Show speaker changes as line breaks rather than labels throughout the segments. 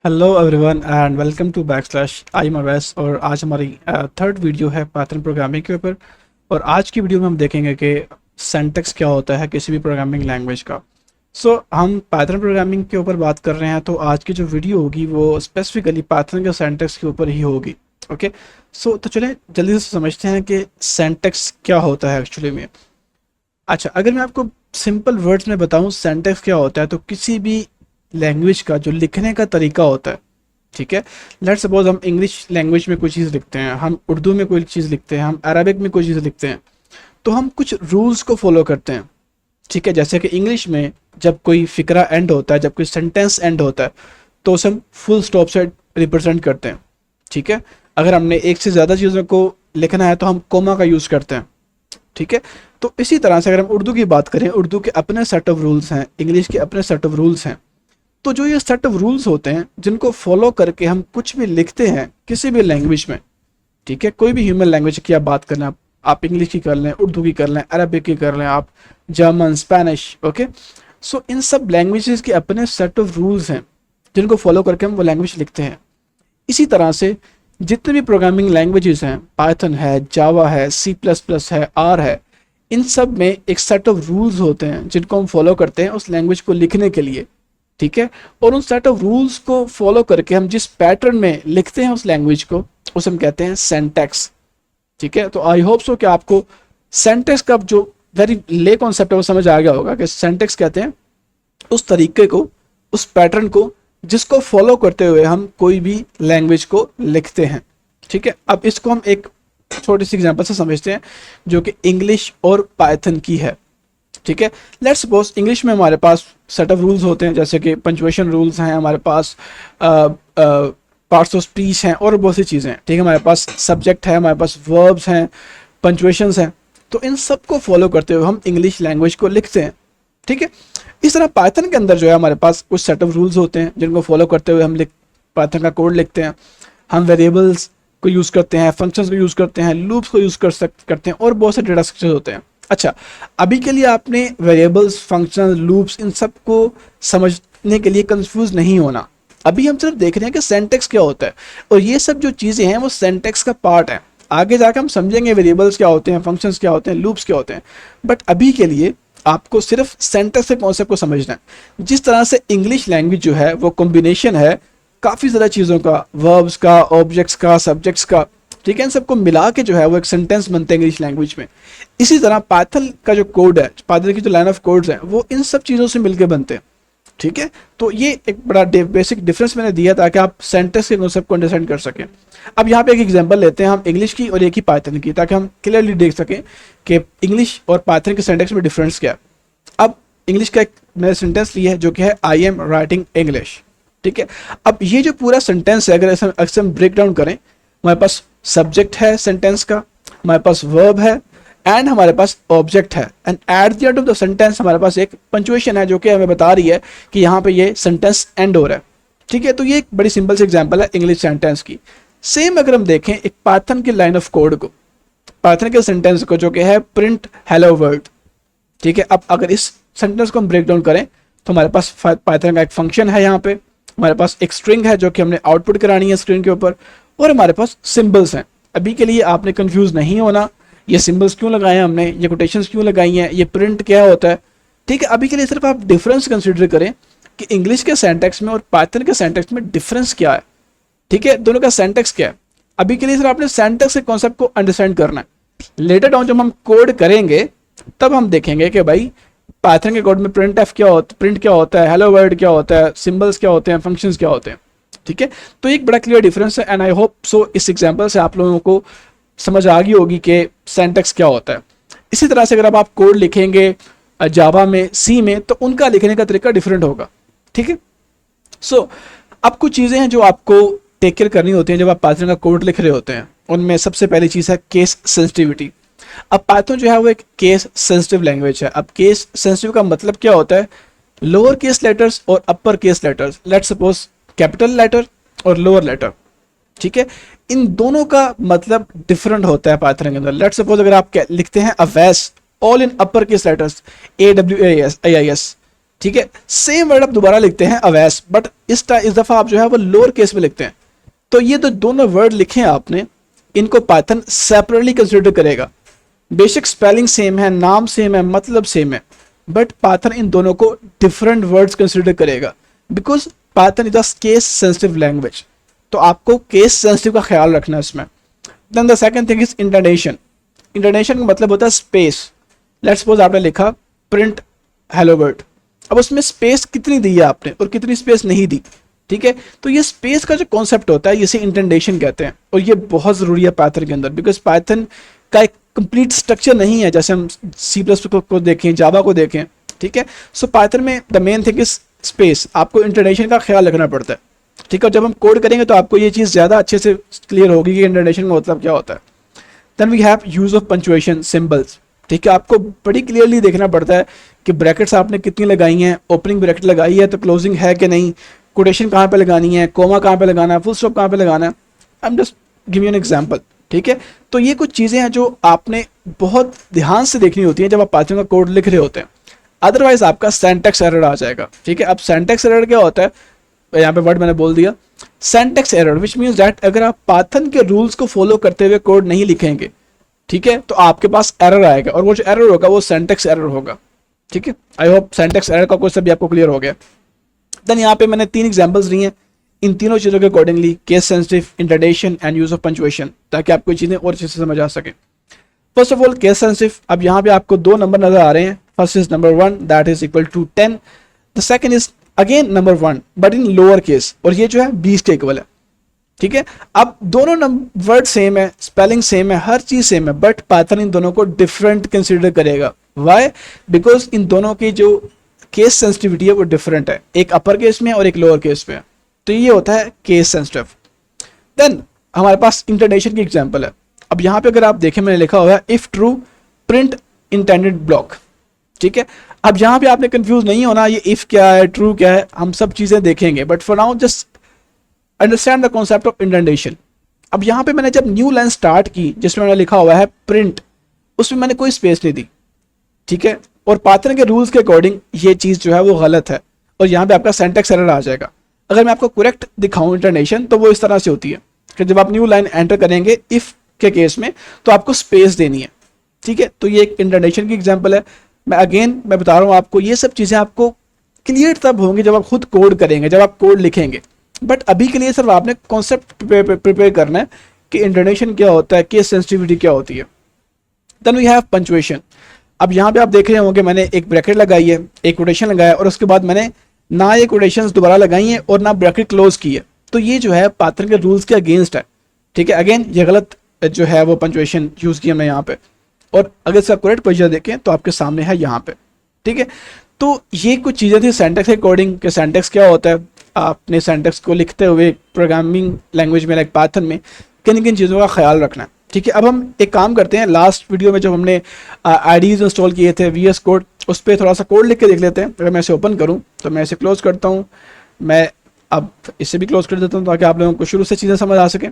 Hello everyone and welcome to backslash I am Awais. और आज हमारी थर्ड वीडियो है पाइथन प्रोग्रामिंग के ऊपर। और आज की वीडियो में हम देखेंगे कि सिंटैक्स क्या होता है किसी भी प्रोग्रामिंग लैंग्वेज का। हम पाइथन प्रोग्रामिंग के ऊपर बात कर रहे हैं, तो आज की जो वीडियो होगी वो स्पेसिफिकली पाइथन के सिंटैक्स के ऊपर ही होगी। ओके, तो चलें जल्दी से समझते हैं कि सिंटैक्स क्या होता है एक्चुअली में। अच्छा, अगर मैं आपको सिंपल वर्ड्स में बताऊं सिंटैक्स क्या होता है, तो किसी भी लैंग्वेज का जो लिखने का तरीका होता है, ठीक है। लेट्स सपोज हम इंग्लिश लैंग्वेज में कोई चीज़ लिखते हैं, हम उर्दू में कोई चीज़ लिखते हैं, हम अरबिक में कोई चीज़ लिखते हैं, तो हम कुछ रूल्स को फॉलो करते हैं, ठीक है। जैसे कि इंग्लिश में जब कोई फिक्रा एंड होता है, जब कोई सेंटेंस एंड होता है, तो उसे हम फुल स्टॉप से रिप्रेजेंट करते हैं, ठीक है। अगर हमने एक से ज़्यादा चीज़ों को लिखना है तो हम कोमा का यूज़ करते हैं, ठीक है। तो इसी तरह से अगर हम उर्दू की बात करें, उर्दू के अपने सेट ऑफ रूल्स हैं, इंग्लिश के अपने सेट ऑफ रूल्स हैं। तो जो ये सेट ऑफ रूल्स होते हैं जिनको फॉलो करके हम कुछ भी लिखते हैं किसी भी लैंग्वेज में, ठीक है, कोई भी ह्यूमन लैंग्वेज की आप बात कर लें, आप इंग्लिश की कर लें, उर्दू की कर लें, अरबिक की कर लें, आप जर्मन, स्पेनिश, ओके। इन सब लैंग्वेजेस के अपने सेट ऑफ रूल्स हैं जिनको फॉलो करके हम वो लैंग्वेज लिखते हैं। इसी तरह से जितने भी प्रोग्रामिंग लैंग्वेजेस हैं, पाइथन है, जावा है, सी प्लस प्लस है, आर है, इन सब में एक सेट ऑफ रूल्स होते हैं जिनको हम फॉलो करते हैं उस लैंग्वेज को लिखने के लिए, ठीक है। और उन सेट ऑफ रूल्स को फॉलो करके हम जिस पैटर्न में लिखते हैं उस लैंग्वेज को, उसे हम कहते हैं सिंटैक्स, ठीक है। तो आई होप सो कि आपको सिंटैक्स का जो वेरी ले कॉन्सेप्ट है वो समझ आ गया होगा कि सिंटैक्स कहते हैं उस तरीके को, उस पैटर्न को जिसको फॉलो करते हुए हम कोई भी लैंग्वेज को लिखते हैं, ठीक है। अब इसको हम एक छोटी सी एग्जांपल से समझते हैं जो कि इंग्लिश और पाइथन की है, ठीक है। लेट्स सपोज इंग्लिश में हमारे पास सेट ऑफ रूल्स होते हैं, जैसे कि पंक्चुएशन रूल्स हैं, हमारे पास पार्ट्स ऑफ स्पीच हैं और बहुत सी चीज़ें हैं, ठीक है। हमारे पास सब्जेक्ट है, हमारे पास वर्ब्स हैं, पंक्चुएशंस हैं। तो इन सब को फॉलो करते हुए हम इंग्लिश लैंग्वेज को लिखते हैं, ठीक है। इस तरह पाइथन के अंदर जो है हमारे पास कुछ सेट ऑफ रूल्स होते हैं जिनको फॉलो करते हुए हम पाइथन का कोड लिखते हैं। हम वेरिएबल्स को यूज़ करते हैं, फंक्शंस को यूज़ करते हैं, लूप्स को यूज़ करते हैं और बहुत से डेटा स्ट्रक्चर्स होते हैं। अच्छा, अभी के लिए आपने वेरिएबल्स, फंक्शन, लूप्स, इन सब को समझने के लिए कंफ्यूज नहीं होना। अभी हम सिर्फ देख रहे हैं कि सिंटैक्स क्या होता है, और ये सब जो चीज़ें हैं वो सिंटैक्स का पार्ट है। आगे जाकर हम समझेंगे वेरिएबल्स क्या होते हैं, फंक्शंस क्या होते हैं, लूप्स क्या होते हैं। बट अभी के लिए आपको सिर्फ सिंटैक्स के कॉन्सेप्ट को समझना है। जिस तरह से इंग्लिश लैंग्वेज जो है वो कॉम्बिनेशन है काफ़ी ज़्यादा चीज़ों का, वर्ब्स का, ऑब्जेक्ट्स का, सब्जेक्ट्स का, ठीक है, इन सबको मिला के जो है वो एक सेंटेंस बनते हैं इंग्लिश लैंग्वेज में। इसी तरह पाइथन का जो कोड है, पाइथन की जो लाइन ऑफ कोड्स हैं, वो इन सब चीज़ों से मिलकर बनते हैं, ठीक है। तो ये एक बड़ा बेसिक डिफरेंस मैंने दिया ताकि आप सेंटेंस के कॉन्सेप्ट को अंडरस्टैंड कर सकें। अब यहाँ पे एक एग्जांपल लेते हैं हम इंग्लिश की और एक ही पाइथन की, ताकि हम क्लियरली देख सकें कि इंग्लिश और पाइथन के सेंटेंस में डिफरेंस क्या है। अब इंग्लिश का एक मैंने सेंटेंस लिया है जो कि है आई एम राइटिंग इंग्लिश, ठीक है। अब ये जो पूरा सेंटेंस है, अगर हम ब्रेक डाउन करें, हमारे पास सब्जेक्ट है सेंटेंस का, हमारे पास वर्ब है एंड हमारे पास ऑब्जेक्ट है, and at the end of the sentence हमारे पास एक पंक्चुएशन है जो कि हमें बता रही है कि यहाँ पे ये सेंटेंस एंड हो रहा है, ठीक है। तो ये एक बड़ी सिंपल सी एग्जांपल है इंग्लिश सेंटेंस की। सेम अगर हम देखें एक पाइथन की लाइन ऑफ कोड को, पाइथन के सेंटेंस को जो कि है प्रिंट हेलो वर्ल्ड, ठीक है। अब अगर इस सेंटेंस को हम ब्रेक डाउन करें तो हमारे पास पाइथन का एक फंक्शन है, यहाँ पे हमारे पास एक स्ट्रिंग है जो कि हमने आउटपुट करानी है स्क्रीन के ऊपर, और हमारे पास सिंबल्स हैं। अभी के लिए आपने कंफ्यूज नहीं होना, ये सिंबल्स क्यों लगाए हैं हमने, ये कोटेशंस क्यों लगाई हैं, ये प्रिंट क्या होता है, ठीक है। अभी के लिए सिर्फ आप डिफरेंस कंसिडर करें कि इंग्लिश के सेंटेक्स में और पाइथन के सेंटेक्स में डिफरेंस क्या है, ठीक है, दोनों का सेंटेक्स क्या है। अभी के लिए सिर्फ आपने सेंटेक्स के कॉन्सेप्ट को अंडरस्टैंड करना है। लेटर डाउन जब हम कोड करेंगे तब हम देखेंगे कि भाई पाइथन के कोड में प्रिंट क्या होता है, हेलो वर्ल्ड क्या होता है, सिंबल्स क्या होते हैं, फंक्शंस क्या होते हैं, ठीक है। तो एक बड़ा क्लियर डिफरेंस है, एंड आई होप सो इस एग्जांपल से आप लोगों को समझ आ गई होगी कि सिंटैक्स क्या होता है। इसी तरह से अगर आप कोड लिखेंगे जावा में, सी में, तो उनका लिखने का तरीका डिफरेंट होगा, ठीक है। अब कुछ चीज़ें हैं जो आपको टेक केयर करनी होती हैं जब आप पाइथन का कोड लिख रहे होते हैं। उनमें सबसे पहली चीज़ है केस सेंसिटिविटी। अब पाइथन जो है वो एक केस सेंसिटिव लैंग्वेज है। अब केस सेंसिटिव का मतलब क्या होता है, लोअर केस लेटर्स और upper case letters, let's suppose capital letter और लोअर लेटर, ठीक है, इन दोनों का मतलब डिफरेंट होता है पाइथन के अंदर। लेट्स सपोज अगर आप लिखते हैं Awais all in upper case letters, AWAS, AIS, ठीक है, सेम वर्ड आप दोबारा लिखते हैं अवैस, बट इस दफा आप जो है वो लोअर केस में लिखते हैं। तो ये तो दोनों वर्ड लिखे हैं आपने, इनको पाइथन सेपरेटली कंसिडर करेगा। बेशक स्पेलिंग सेम है, नाम सेम है, मतलब सेम है, बट पाइथन इन दोनों को डिफरेंट वर्ड्स कंसिडर करेगा, because Python is a case sensitive language. तो आपको केस सेंसिटिव का ख्याल रखना है इसमें। Then the second thing is indentation. Indentation का मतलब होता है स्पेस। लेट्स सपोज आपने लिखा प्रिंट हेलो वर्ल्ड, अब उसमें स्पेस कितनी दी है आपने और कितनी स्पेस नहीं दी, ठीक है। तो ये स्पेस का जो कॉन्सेप्ट होता है इसे इंटेंडेशन कहते हैं, और ये बहुत ज़रूरी है पाइथन के अंदर, बिकॉज पाइथन का एक कंप्लीट स्ट्रक्चर नहीं है जैसे हम सी प्लस को देखें, जावा को देखें, ठीक है। सो पाइथन में the main thing is space, आपको इंटेंडेशन का ख्याल रखना पड़ता है, ठीक है। जब हम कोड करेंगे तो आपको ये चीज़ ज़्यादा अच्छे से क्लियर होगी कि इंटेंडेशन का मतलब क्या होता है। Then we have use of punctuation symbols, ठीक है। आपको बड़ी क्लियरली देखना पड़ता है कि ब्रैकेट्स आपने कितनी लगाई हैं, ओपनिंग ब्रैकेट लगाई है तो क्लोजिंग है कि नहीं, कोटेशन कहाँ पे लगानी है, कोमा कहाँ पे लगाना है, फुल स्टॉप कहाँ पे लगाना है। I am just give you an example, ठीक है। तो ये कुछ चीज़ें हैं जो आपने बहुत ध्यान से देखनी होती हैं जब आप पाइथन का कोड लिख रहे होते हैं, अदरवाइज आपका सिंटैक्स एरर आ जाएगा, ठीक है। अब सिंटैक्स एरर क्या होता है, यहाँ पे वर्ड मैंने बोल दिया syntax error, which means that अगर आप पाइथन के रूल्स को फॉलो करते हुए कोड नहीं लिखेंगे, ठीक है, तो आपके पास एरर आएगा, और वो जो एरर होगा वो सिंटैक्स एरर होगा, ठीक है। आई होप सिंटैक्स एरर का क्वेश्चन भी आपको क्लियर हो गया। देन यहाँ पे मैंने 3 एग्जांपल्स दी हैं इन तीनों चीज़ों के accordingly, case sensitive, indentation and use of punctuation, ताकि आपको चीज़ें और अच्छे से समझ आ सके। First of all case sensitive, अब यहाँ पे आपको 2 नंबर नजर आ रहे हैं। First is number 1 that is equal to 10, the second is again number 1 but in lower case, और ये जो है 20 के इक्वल है, ठीक है। अब दोनों वर्ड सेम है, स्पेलिंग सेम है, हर चीज सेम है, बट पाइथन इन दोनों को डिफरेंट कंसीडर करेगा। व्हाई? बिकॉज इन दोनों की जो केस सेंसिटिविटी है वो डिफरेंट है, एक अपर केस में और एक लोअर केस में है। तो ये होता है केस सेंसिटिव। देन हमारे पास इंटरनेशन की एग्जांपल है। अब यहाँ पे अगर आप देखें मैंने लिखा हुआ है if true print intended block, ठीक है। अब यहाँ पे आपने कंफ्यूज नहीं होना ये इफ क्या है, ट्रू क्या है, हम सब चीजें देखेंगे, but for now just understand the concept of indentation. अब यहाँ पे मैंने जब न्यू लाइन स्टार्ट की जिसमें मैंने लिखा हुआ है प्रिंट, उसमें मैंने कोई स्पेस नहीं दी, ठीक है। और पाइथन के रूल्स के अकॉर्डिंग ये चीज़ जो है वो गलत है, और यहाँ पे आपका सिंटैक्स एरर आ जाएगा। अगर मैं आपको करेक्ट दिखाऊं इंटरनेशन, तो वो इस तरह से होती है कि जब आप न्यू लाइन एंटर करेंगे इफ के केस में तो आपको स्पेस देनी है, ठीक है। तो ये एक इंटरनेशन की एग्जाम्पल है। मैं बता रहा हूँ आपको, ये सब चीज़ें आपको क्लियर तब होंगी जब आप खुद कोड करेंगे, जब आप कोड लिखेंगे। बट अभी के लिए सिर्फ आपने कॉन्सेप्ट प्रिपेयर करना है कि इंटरनेशन क्या होता है, केस सेंसिटिविटी क्या होती है। Then we have punctuation. अब यहाँ पे आप देख रहे होंगे मैंने एक ब्रैकेट लगाई है, एक कोटेशन लगाया, और उसके बाद मैंने ना ये कोटेशंस दोबारा लगाई है और ना ब्रैकेट क्लोज की है। तो ये जो है पाइथन के रूल्स के अगेंस्ट है, ठीक है। अगेन ये गलत जो है वो पंचुएशन यूज किया मैं यहाँ पे, और अगर इसका करेक्ट पोजीशन देखें तो आपके सामने है यहाँ पे, ठीक है। तो ये कुछ चीज़ें थी सेंटेक्स के अकॉर्डिंग कि सेंटेक्स क्या होता है। आपने सेंटेक्स को लिखते हुए प्रोग्रामिंग लैंग्वेज में लाइक पाइथन में किन किन चीज़ों का ख्याल रखना है, ठीक है। अब हम एक काम करते हैं, लास्ट वीडियो में जब हमने आईडीज इंस्टॉल किए थे VS कोड, उस पर थोड़ा सा कोड लिख के देख लेते हैं। अगर मैं इसे ओपन करूँ तो मैं इसे क्लोज करता हूँ, मैं अब इसे भी क्लोज कर देता हूँ ताकि आप लोगों को शुरू से चीज़ें समझ आ सकें।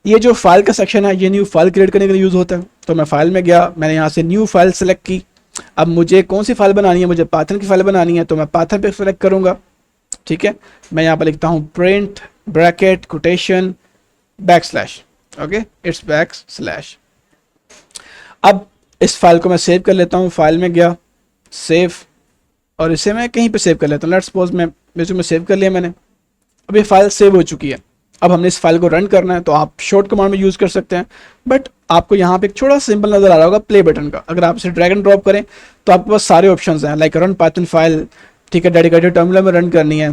ये जो फाइल का सेक्शन है ये न्यू फाइल क्रिएट करने के लिए यूज़ होता है। तो मैं फाइल में गया, मैंने यहाँ से न्यू फाइल सेलेक्ट की। अब मुझे कौन सी फाइल बनानी है, मुझे पाइथन की फाइल बनानी है, तो मैं पाइथन पे सेलेक्ट करूँगा, ठीक है। मैं यहाँ पर लिखता हूँ print bracket quotation backslash, okay, it's backslash. अब इस फाइल को मैं सेव कर लेता हूँ, फाइल में गया, सेव, और इसे मैं कहीं पे सेव कर लेता हूँ। लेट्स सपोज मैं सेव कर लिया मैंने। अब ये फाइल सेव हो चुकी है। अब हमने इस फाइल को रन करना है, तो आप शॉर्ट कमांड में यूज़ कर सकते हैं, बट आपको यहाँ पे एक छोटा सिंबल नजर आ रहा होगा प्ले बटन का। अगर आप इसे ड्रैग एंड ड्रॉप करें तो आपके पास सारे ऑप्शंस हैं, लाइक रन पाइथन फाइल, ठीक है, डेडिकेटेड टर्मिनल में रन करनी है,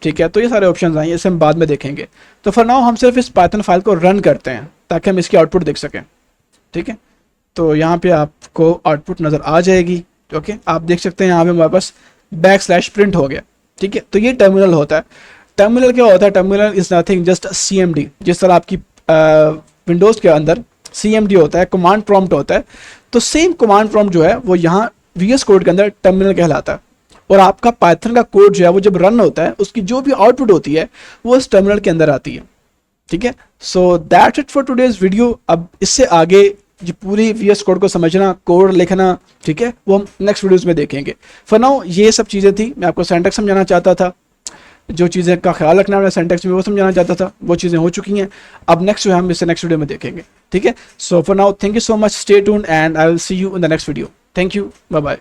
ठीक है। तो ये सारे ऑप्शंस हैं, इसे हम बाद में देखेंगे। तो फॉर नाउ हम सिर्फ इस पाइथन फाइल को रन करते हैं ताकि हम इसकी आउटपुट देख सकें, ठीक है। तो यहाँ पे आपको आउटपुट नज़र आ जाएगी, ओके। आप देख सकते हैं यहाँ पे हमारे पास बैकस्लैश प्रिंट हो गया, ठीक है। तो ये टर्मिनल होता है। टर्मिनल क्या होता है? Terminal is nothing just CMD। जिस तरह आपकी विंडोज़ के अंदर CMD होता है, कमांड प्रॉम्प्ट होता है, तो सेम कमांड प्रॉम्प्ट जो है वो यहाँ VS कोड के अंदर टर्मिनल कहलाता है। और आपका पाइथन का कोड जो है वो जब रन होता है उसकी जो भी आउटपुट होती है वो इस टर्मिनल के अंदर आती है, ठीक है। So that's it for today's video. अब इससे आगे जी पूरी VS कोड को समझना, कोड लिखना, ठीक है, वो हम नेक्स्ट वीडियोस में देखेंगे। फॉर नाउ ये सब चीज़ें थी, मैं आपको सिंटैक्स समझाना चाहता था, जो चीज़ें का ख्याल रखना है सिंटैक्स में वो समझाना चाहता था, वो चीज़ें हो चुकी हैं। अब नेक्स्ट जो है हम इसे नेक्स्ट वीडियो में देखेंगे, ठीक है। So for now thank you so much, stay tuned and I will see you in the next video. Thank you, bye bye.